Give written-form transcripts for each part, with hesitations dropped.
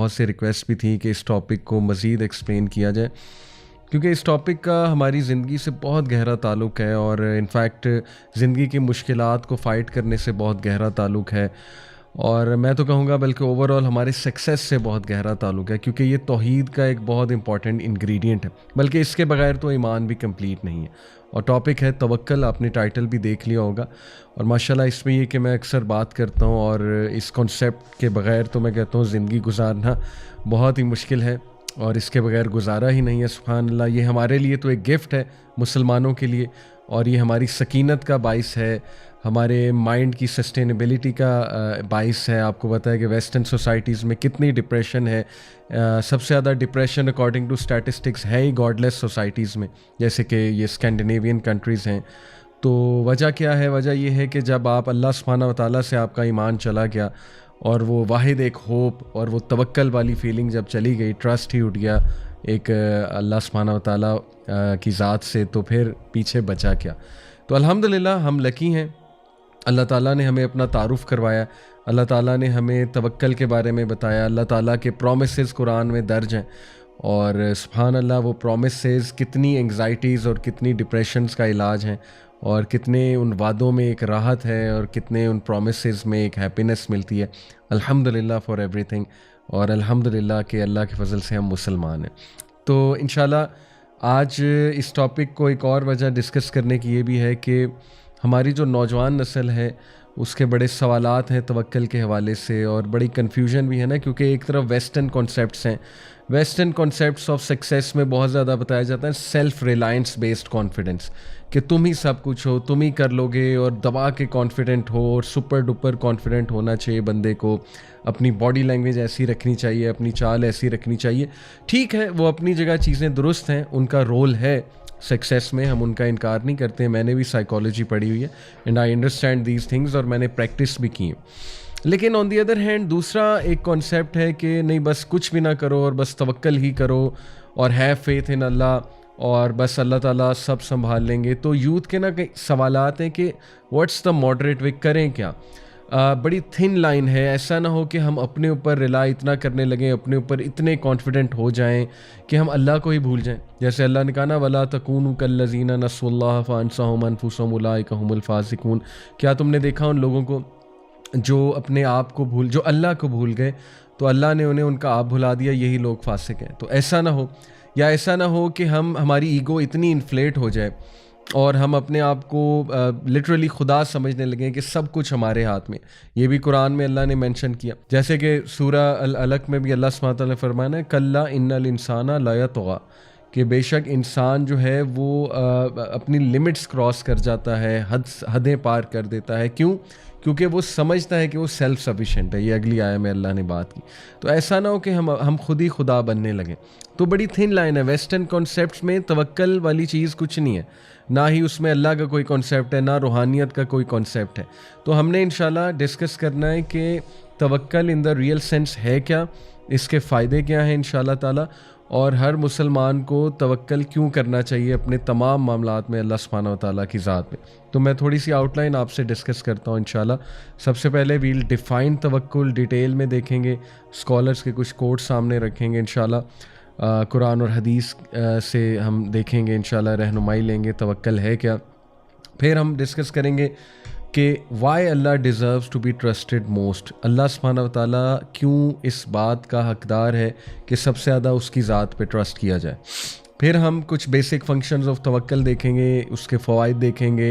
बहुत से रिक्वेस्ट भी थी कि इस टॉपिक को मज़ीद एक्सप्लेन किया जाए, क्योंकि इस टॉपिक का हमारी ज़िंदगी से बहुत गहरा ताल्लुक़ है और इनफैक्ट ज़िंदगी की मुश्किलात को फ़ाइट करने से बहुत गहरा ताल्लुक़ है। और मैं तो कहूँगा बल्कि ओवरऑल हमारे सक्सेस से बहुत गहरा ताल्लुक़ है, क्योंकि ये तौहीद का एक बहुत इंपॉर्टेंट इंग्रेडिएंट है, बल्कि इसके बगैर तो ईमान भी कंप्लीट नहीं है। और टॉपिक है तवक्ल, आपने टाइटल भी देख लिया होगा। और माशाल्लाह इसमें ये कि मैं अक्सर बात करता हूँ और इस कॉन्सेप्ट के बगैर तो मैं कहता हूँ ज़िंदगी गुजारना बहुत ही मुश्किल है और इसके बगैर गुजारा ही नहीं है। सुभान अल्लाह, ये हमारे लिए तो एक गिफ्ट है मुसलमानों के लिए, और ये हमारी सकीनत का बाइस है, हमारे माइंड की सस्टेनेबिलिटी का बाइस है। आपको पता है कि वेस्टर्न सोसाइटीज़ में कितनी डिप्रेशन है। सबसे ज़्यादा डिप्रेशन अकॉर्डिंग टू स्टैटिस्टिक्स है ही गॉडलेस सोसाइटीज़ में, जैसे कि ये स्कैंडिनेवियन कंट्रीज़ हैं। तो वजह क्या है? वजह ये है कि जब आप अल्लाह सुब्हानहू व तआला से आपका ईमान चला गया और वो वाहिद एक होप और वो तवक्ल वाली फीलिंग जब चली गई, ट्रस्ट ही उठ गया एक अल्लाह सुब्हानहू व तआला की ज़ात से, तो फिर पीछे बचा क्या। तो अल्हम्दुलिल्लाह हम लकी हैं, अल्लाह ताला ने हमें अपना तारुफ़ करवाया, अल्लाह ताला ने हमें तवक्ल के बारे में बताया। अल्लाह ताला के प्रोमिसेस कुरान में दर्ज हैं और सुभान अल्लाह वो प्रोमिसेस कितनी एंग्जाइटीज़ और कितनी डिप्रेशंस का इलाज हैं, और कितने उन वादों में एक राहत है और कितने उन प्रोमिसेस में एक हैप्पीनेस मिलती है। अल्हम्दुलिल्लाह फॉर एवरीथिंग, और अल्हम्दुलिल्लाह कि अल्लाह के फजल से हम मुसलमान हैं। तो इंशाल्लाह आज इस टॉपिक को एक और वजह डिस्कस करने की ये भी है कि हमारी जो नौजवान नस्ल है उसके बड़े सवालात हैं तवक्ल के हवाले से, और बड़ी कन्फ्यूजन भी है ना, क्योंकि एक तरफ वेस्टर्न कॉन्सेप्ट्स हैं, वेस्टर्न कॉन्सेप्ट्स ऑफ सक्सेस में बहुत ज़्यादा बताया जाता है सेल्फ रिलायंस बेस्ड कॉन्फिडेंस, कि तुम ही सब कुछ हो, तुम ही कर लोगे, और दबा के कॉन्फिडेंट हो, और सुपर डुपर कॉन्फिडेंट होना चाहिए बंदे को, अपनी बॉडी लैंग्वेज ऐसी रखनी चाहिए, अपनी चाल ऐसी रखनी चाहिए। ठीक है, वो अपनी जगह चीज़ें दुरुस्त हैं, उनका रोल है सक्सेस में, हम उनका इनकार नहीं करते हैं। मैंने भी साइकोलॉजी पढ़ी हुई है and I understand these things, और मैंने प्रैक्टिस भी की है। लेकिन ऑन दी अदर हैंड दूसरा एक कॉन्सेप्ट है कि नहीं, बस कुछ भी ना करो और बस तवक्ल ही करो और हैव फेथ इन अल्लाह, और बस अल्लाह ताला सब संभाल लेंगे। तो यूथ के ना कई सवालात हैं कि व्हाट्स द मॉडरेट वे, करें क्या? बड़ी थिन लाइन है। ऐसा ना हो कि हम अपने ऊपर रिलाई इतना करने लगें, अपने ऊपर इतने कॉन्फिडेंट हो जाएं कि हम अल्लाह को ही भूल जाएं। जैसे अल्लाह ने कहा ना, वला तकूनु कल्लज़ीना नस्सुल्लाह फ़अनसहुम अनफुसहुम उलाइका हुमुल फ़ासिकून। क्या तुमने देखा उन लोगों को जो अपने आप को जो अल्लाह को भूल गए, तो अल्लाह ने उन्हें उनका आप भुला दिया, यही लोग फासिक हैं। तो ऐसा ना हो, या ऐसा ना हो कि हमारी ईगो इतनी इन्फ्लेट हो जाए और हम अपने आप को लिटरली खुदा समझने लगे कि सब कुछ हमारे हाथ में। ये भी कुरान में अल्लाह ने मेंशन किया, जैसे कि सूरा अल अलक में भी अल्लाह सुब्हानहू व तआला ने फरमाया ना, कल्ला इन्नल इंसाना ला यतग़ा, कि बेशक इंसान जो है वो अपनी लिमिट्स क्रॉस कर जाता है, हदें पार कर देता है। क्यों? क्योंकि वो समझता है कि वो सेल्फ सफिशिएंट है। ये अगली आया में अल्लाह ने बात की। तो ऐसा ना हो कि हम खुद ही खुदा बनने लगें। तो बड़ी थिन लाइन है। वेस्टर्न कॉन्सेप्ट्स में तवक्ल वाली चीज़ कुछ नहीं है, ना ही उसमें अल्लाह का कोई कॉन्सेप्ट है, ना रूहानियत का कोई कॉन्सेप्ट है। तो हमने इंशाल्लाह डिस्कस करना है कि तवक्ल इन द रियल सेंस है क्या, इसके फ़ायदे क्या हैं इंशाल्लाह ताला, और हर मुसलमान को तवक्ल क्यों करना चाहिए अपने तमाम मामलात में अल्लाह सुब्हानहू व तआला की ज़ात में। तो मैं थोड़ी सी आउटलाइन आपसे डिस्कस करता हूँ इंशाल्लाह। सबसे पहले वील डिफ़ाइन तवक्कुल, डिटेल में देखेंगे, स्कॉलर्स के कुछ कोट्स सामने रखेंगे इंशाल्लाह, कुरान और हदीस से हम देखेंगे इंशाल्लाह, रहनुमाई लेंगे तवक्ल है क्या। फिर हम डिस्कस करेंगे कि why Allah deserves to be trusted most, Allah सुब्हानहू व तआला क्यों इस बात का हकदार है कि सबसे ज़्यादा उसकी ज़ात पे ट्रस्ट किया जाए। फिर हम कुछ बेसिक फंक्शंस ऑफ तवक्ल देखेंगे, उसके फ़वाइद देखेंगे,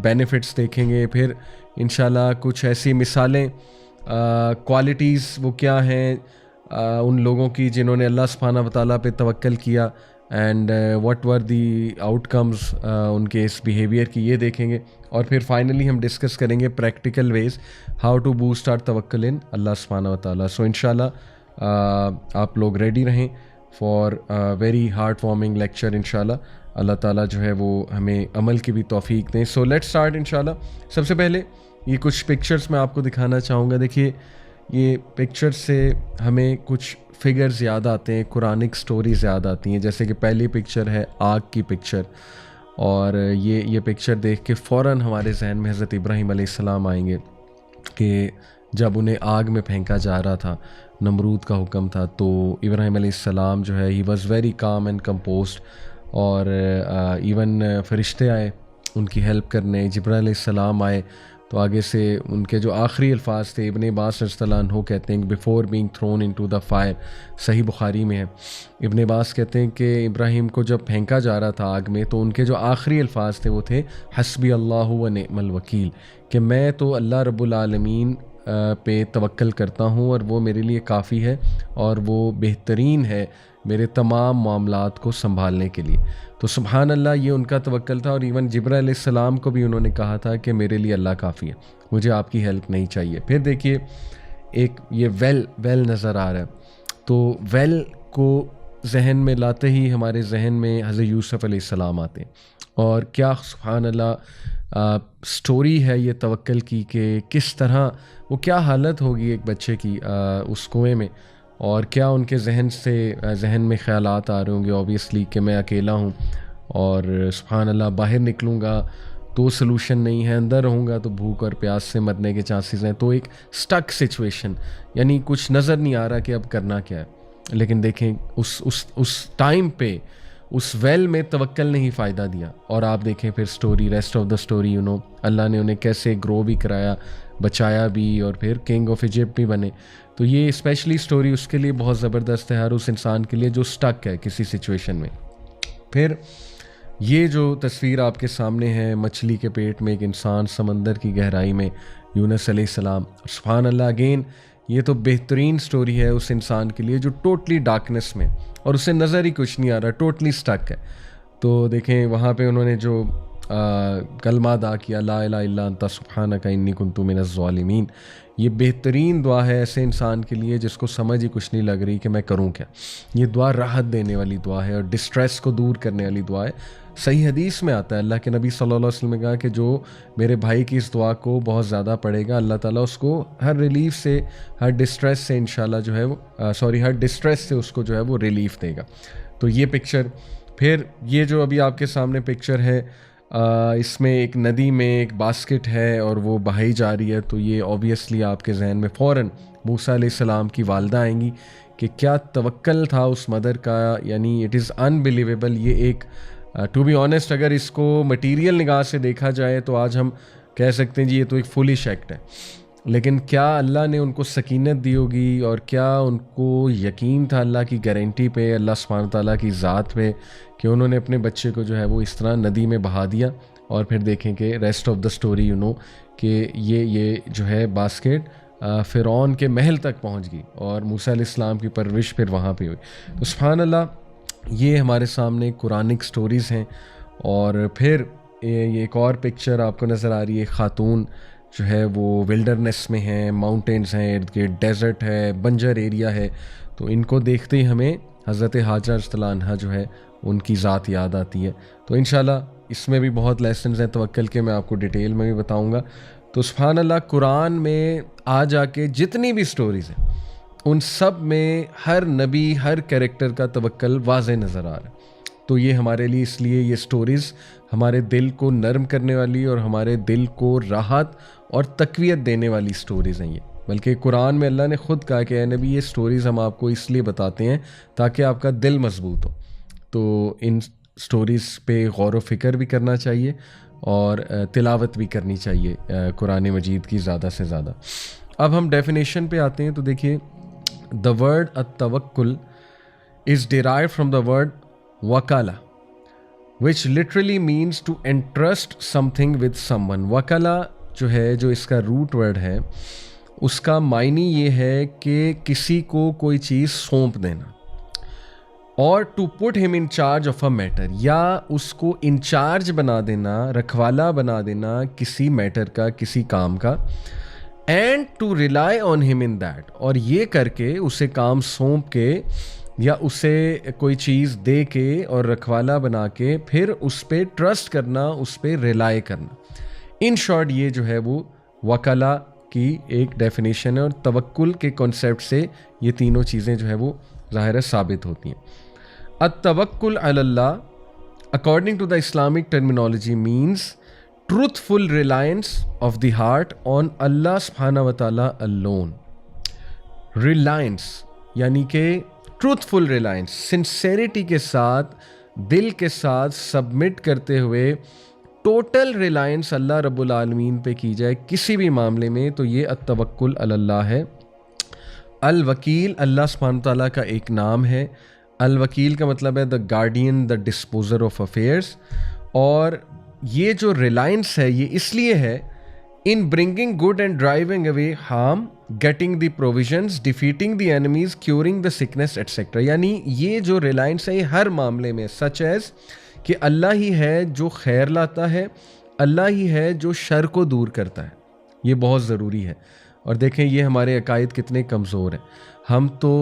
बेनिफिट्स देखेंगे। फिर इंशाल्लाह कुछ ऐसी मिसालें, क्वालिटीज़ वो क्या हैं उन लोगों की जिन्होंने अल्लाह सुब्हानहू व तआला पे तवक्ल किया, and what were the outcomes उनके इस बिहेवियर की, ये देखेंगे। और फिर फाइनली हम डिस्कस करेंगे practical ways how to boost our तवक्ल इन अल्लाह सुब्हानहू व तआला। सो इंशाल्लाह आप लोग रेडी रहें for very heart warming lecture इंशाल्लाह। अल्लाह ताला जो है वो हमें अमल की भी तौफीक दें। सो लेट्स स्टार्ट इंशाल्लाह। सबसे पहले ये कुछ पिक्चर्स मैं आपको दिखाना चाहूँगा। देखिए, ये पिक्चर से हमें कुछ फिगर्स याद आते हैं, कुरानिक स्टोरीज याद आती हैं। जैसे कि पहली पिक्चर है आग की पिक्चर, और ये पिक्चर देख के फ़ौरन हमारे जहन में हज़रत इब्राहीम अलैहिस्सलाम आएंगे कि जब उन्हें आग में फेंका जा रहा था, नमरूद का हुक्म था। तो इब्राहीम अलैहिस्सलाम जो है he was very calm and composed, और इवन फरिश्ते आए उनकी हेल्प करने, जिब्राइल अलैहिस्सलाम आए। तो आगे से उनके जो आखिरी अल्फाज थे, इब्न अब्बास रज़ियल्लाहु अन्हु कहते हैं before being throne into the fire, सही बुखारी में है। इब्न अब्बास कहते हैं कि इब्राहीम को जब फेंका जा रहा था आग में, तो उनके जो आखिरी अल्फाज थे वो थे हस्बी अल्लाहु व निअमल वकील, कि मैं तो अल्लाह रब्बुल आलमीन पे तवक्कल करता हूँ और वो मेरे लिए काफ़ी है और वो बेहतरीन है मेरे तमाम मामलात को संभालने के लिए। तो सुबहान अल्लाह, ये उनका तवक्ल था। और इवन जिब्राइल अलैहिस्सलाम को भी उन्होंने कहा था कि मेरे लिए अल्लाह काफ़ी है, मुझे आपकी हेल्प नहीं चाहिए। फिर देखिए एक ये वेल नज़र आ रहा है, तो वेल को जहन में लाते ही हमारे जहन में हज़रत यूसुफ़ अलैहिस्सलाम आते हैं। और क्या सुबहान अल्लाह स्टोरी है ये तवक्ल की, कि किस तरह वो, क्या हालत होगी एक बच्चे की उस कुएं में, और क्या उनके जहन में ख़यालात आ रहे होंगे ऑब्वियसली कि मैं अकेला हूँ और सुबहान अल्लाह बाहर निकलूँगा तो सलूशन नहीं है, अंदर रहूँगा तो भूख और प्यास से मरने के चांसेस हैं। तो एक स्टक सिचुएशन, यानी कुछ नज़र नहीं आ रहा कि अब करना क्या है। लेकिन देखें उस टाइम पे उस वेल में तवक्ल ने ही फ़ायदा दिया। और आप देखें फिर story, rest of the story, Allah ने उन्हें कैसे ग्रो भी कराया, बचाया भी, और फिर किंग ऑफ इजिप्ट भी बने। तो ये स्पेशली स्टोरी उसके लिए बहुत ज़बरदस्त है, हर उस इंसान के लिए जो स्टक है किसी सिचुएशन में। फिर ये जो तस्वीर आपके सामने है, मछली के पेट में एक इंसान, समंदर की गहराई में यूनुस अलैहिस्सलाम, सुभान अल्लाह, अगेन ये तो बेहतरीन स्टोरी है उस इंसान के लिए जो टोटली डार्कनेस में, और उसे नज़र ही कुछ नहीं आ रहा, टोटली स्टक है। तो देखें वहाँ पे उन्होंने जो कलमा अदा किया, ला इलाहा इल्ला अंता सुब्हानका इन्नी कुन्तु मिनज़ ज़ालिमीन, ये बेहतरीन दुआ है ऐसे इंसान के लिए जिसको समझ ही कुछ नहीं लग रही कि मैं करूं क्या। ये दुआ राहत देने वाली दुआ है और डिस्ट्रेस को दूर करने वाली दुआ है। सही हदीस में आता है, अल्लाह के नबी सल्लल्लाहु अलैहि वसल्लम ने कहा कि जो मेरे भाई की इस दुआ को बहुत ज़्यादा पढ़ेगा, अल्लाह ताला उसको हर रिलीफ से, हर डिस्ट्रेस से इंशाल्लाह जो है वो हर डिस्ट्रेस से उसको जो है वो रिलीफ देगा। तो ये पिक्चर, फिर ये जो अभी आपके सामने पिक्चर है, इसमें एक नदी में एक बास्केट है और वो बहाई जा रही है। तो ये ऑब्वियसली आपके जहन में फ़ौरन मूसा अलैहिस्सलाम की वालदा आएंगी कि क्या तवक्ल था उस मदर का, यानी इट इज़ अनबिलीवेबल। ये एक टू बी ऑनेस्ट, अगर इसको मटीरियल निगाह से देखा जाए तो आज हम कह सकते हैं जी ये तो एक फुलिश एक्ट है, लेकिन क्या अल्लाह ने उनको सकीनत दी होगी और क्या उनको यकीन था अल्लाह की गारंटी पे, अल्लाह सुब्हानहू तआला की ज़ात पे, कि उन्होंने अपने बच्चे को जो है वो इस तरह नदी में बहा दिया। और फिर देखें कि रेस्ट ऑफ द स्टोरी कि ये जो है बास्केट फ़िरौन के महल तक पहुंच गई और मूसा अलैहिस्सलाम की परवरिश फिर वहाँ पे हुई। तो सुब्हान अल्लाह, ये हमारे सामने कुरानिक स्टोरीज़ हैं। और फिर ये एक और पिक्चर आपको नज़र आ रही है, खातून जो है वो विल्डरनेस में है, माउंटेन्स हैं इर्द गिर्द, डेजर्ट है, बंजर एरिया है। तो इनको देखते ही हमें हज़रत हाजरा रज़ियल्लाहु अन्हा जो है उनकी ज़ात याद आती है। तो इंशाल्लाह इसमें भी बहुत लेसन्स हैं तवक्ल के, मैं आपको डिटेल में भी बताऊंगा। तो सुब्हान अल्लाह, कुरान में आ जाके जितनी भी स्टोरीज़ हैं उन सब में हर नबी, हर कैरेक्टर का तवक्ल वाज़े नज़र आ रहा है। तो ये हमारे लिए, इसलिए ये स्टोरीज़ हमारे दिल को नरम करने वाली और हमारे दिल को राहत और तक़वियत देने वाली स्टोरीज़ हैं ये। बल्कि कुरान में अल्लाह ने ख़ुद कहा कि ए नबी, ये स्टोरीज़ हम आपको इसलिए बताते हैं ताकि आपका दिल मजबूत हो। तो इन स्टोरीज़ पे गौर व फ़िक्र भी करना चाहिए और तिलावत भी करनी चाहिए कुरान मजीद की ज़्यादा से ज़्यादा। अब हम डेफिनेशन पे आते हैं। तो देखिए, द वर्ड अत-तवक्कुल is derived from the word वकाला, which literally means to entrust something with someone. वकाला जो है, जो इसका रूट वर्ड है, उसका मायने ये है कि किसी को कोई चीज़ सौंप देना, और to put him in charge of a matter, या उसको इंचार्ज बना देना, रखवाला बना देना किसी मैटर का, किसी काम का। And to rely on him in that, और ये करके उसे काम सौंप के या उसे कोई चीज़ दे के और रखवाला बना के फिर उस पर ट्रस्ट करना, उस पर रिलाई करना। इन शॉर्ट ये जो है वो वकाला की एक डेफिनेशन है, और तवक्कुल के कॉन्सेप्ट से ये तीनों चीज़ें जो है वो ज़ाहिर है साबित होती हैं। अत-तवक्कुल अलल्लाह, according to the Islamic terminology, means truthful reliance of the heart on Allah subhanahu wa ta'ala alone, Reliance यानी कि ट्रूथफुल रिलायंस, सिंसेरिटी के साथ, दिल के साथ सबमिट करते हुए टोटल रिलायंस अल्लाह रब्बुल आलमीन पे की जाए किसी भी मामले में, तो ये अत्तवक्कुल अलल्लाह है। अल वकील अल्लाह सुब्हानहू तआला का एक नाम है। अल वकील का मतलब है the guardian, the disposer of affairs. और ये जो रिलायंस है ये इसलिए है in bringing good and driving away harm, getting the provisions, defeating the enemies, curing the sickness etcetera. यानी ये जो रिलायंस है ये हर मामले में, सच एज कि अल्लाह ही है जो खैर लाता है, अल्लाह ही है जो शर को दूर करता है। ये बहुत ज़रूरी है। और देखें ये हमारे अकायद कितने कमज़ोर हैं। हम तो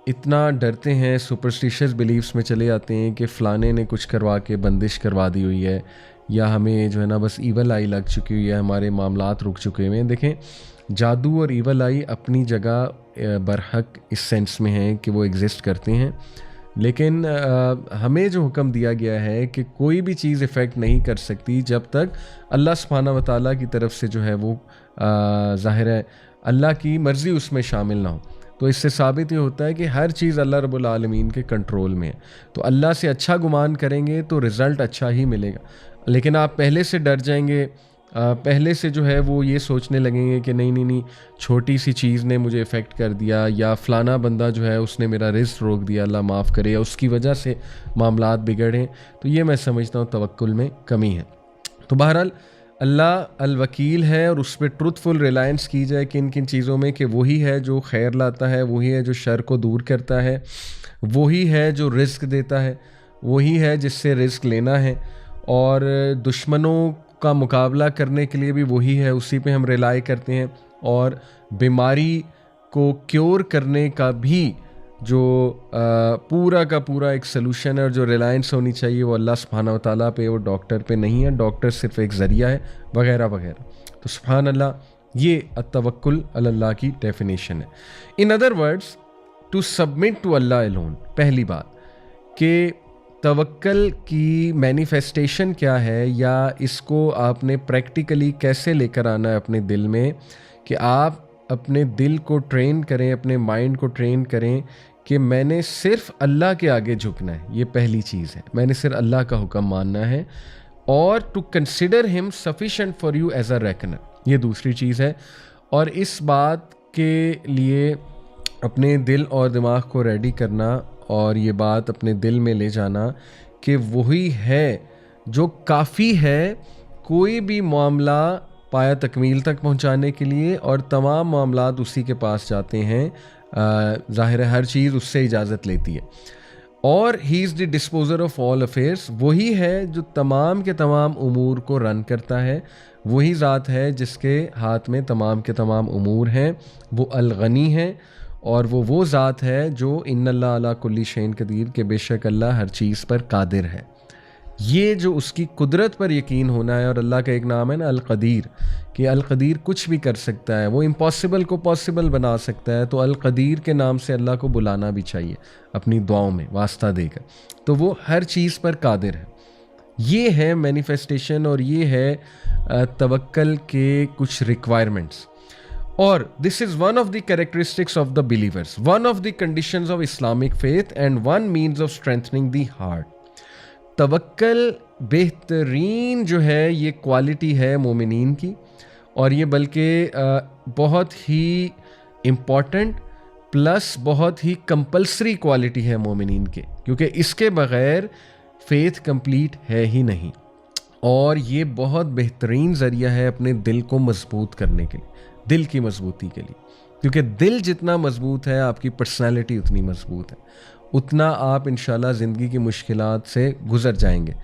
इतना डरते हैं, सुपरस्टिशियस बिलीव्स में चले जाते हैं कि फ़लाने ने कुछ करवा के बंदिश करवा दी हुई है, या हमें जो है ना बस ईवल आई लग चुकी हुई है, हमारे मामलात रुक चुके हुए हैं। देखें जादू और ईवल आई अपनी जगह बरहक इस सेंस में हैं कि वो एग्ज़िस्ट करते हैं, लेकिन हमें जो हुक्म दिया गया है कि कोई भी चीज़ इफ़ेक्ट नहीं कर सकती जब तक अल्लाह सुब्हानहू व तआला की तरफ से जो है वो ज़ाहिर है अल्लाह की मर्ज़ी उसमें शामिल ना हो। तो इससे साबित ये होता है कि हर चीज़ अल्लाह रब्बुल आलमीन के कंट्रोल में है। तो अल्लाह से अच्छा गुमान करेंगे तो रिज़ल्ट अच्छा ही मिलेगा। लेकिन आप पहले से डर जाएंगे, पहले से जो है वो ये सोचने लगेंगे कि नहीं नहीं नहीं, छोटी सी चीज़ ने मुझे इफ़ेक्ट कर दिया, या फ़लाना बंदा जो है उसने मेरा रिज़्क रोक दिया, अल्लाह माफ़ करे, या उसकी वजह से मामलात बिगड़े। तो ये मैं समझता हूँ तवक्कुल में कमी है। तो बहरहाल अल्लाह अल वकील है और उस पर ट्रुथफुल रिलायंस की जाए किन किन चीज़ों में, कि वही है जो खैर लाता है, वही है जो शर को दूर करता है, वही है जो रिस्क देता है, वही है जिससे रिस्क लेना है, और दुश्मनों का मुकाबला करने के लिए भी वही है, उसी पे हम रिलाई करते हैं। और बीमारी को क्योर करने का भी जो पूरा का पूरा एक सलूशन है और जो रिलायंस होनी चाहिए वो अल्लाह सुब्हानहू व तआला पे, वो डॉक्टर पे नहीं है। डॉक्टर सिर्फ एक ज़रिया है, वगैरह वगैरह। तो सुब्हान अल्लाह, ये अत्तवक्कुल अलल्लाह की डेफिनेशन है। In other words, to submit to Allah alone. पहली बात कि तवक्कल की मैनिफेस्टेशन क्या है, या इसको आपने प्रैक्टिकली कैसे लेकर आना है अपने दिल में, कि आप अपने दिल को ट्रेन करें, अपने माइंड को ट्रेन करें कि मैंने सिर्फ अल्लाह के आगे झुकना है। ये पहली चीज़ है, मैंने सिर्फ अल्लाह का हुक्म मानना है। और to consider him sufficient for you as a reckoner, ये दूसरी चीज़ है। और इस बात के लिए अपने दिल और दिमाग को रेडी करना, और ये बात अपने दिल में ले जाना कि वही है जो काफ़ी है कोई भी मामला पाया तकमील तक पहुंचाने के लिए, और तमाम मामलात उसी के पास जाते हैं। ज़ाहिर है हर चीज़ उससे इजाज़त लेती है। और he is the disposer of all affairs, वही है जो तमाम के तमाम उमूर को रन करता है। वही ज़ात है जिसके हाथ में तमाम के तमाम उमूर हैं। वो अल गनी है, और वो ज़ात है जो इन्नल्लाह अला कुल्ली शैइन कदीर, के बेशक अल्लाह हर चीज़ पर कादिर है। ये जो उसकी कुदरत पर यकीन होना है। और अल्लाह का एक नाम है ना अल कदीर, कि अल कदीर कुछ भी कर सकता है, वो इम्पॉसिबल को पॉसिबल बना सकता है। तो अल कदीर के नाम से अल्लाह को बुलाना भी चाहिए अपनी दुआओं में वास्ता देकर। तो वो हर चीज़ पर कादिर है। ये है मैनिफेस्टेशन, और ये है तवक्कल के कुछ रिक्वायरमेंट्स। और this is one of the characteristics of the believers, one of the conditions of Islamic faith, and one means of strengthening the heart. तवक्कल बेहतरीन जो है ये क्वालिटी है मोमिनीन की, और ये बल्कि बहुत ही इम्पॉर्टेंट प्लस बहुत ही कंपल्सरी क्वालिटी है मोमिनीन के, क्योंकि इसके बग़ैर फ़ेथ कंप्लीट है ही नहीं। और ये बहुत बेहतरीन ज़रिया है अपने दिल को मजबूत करने के लिए, दिल की मजबूती के लिए। क्योंकि दिल जितना मजबूत है आपकी पर्सनैलिटी उतनी मजबूत है, उतना आप इंशाल्लाह ज़िंदगी की मुश्किलात से गुज़र जाएंगे।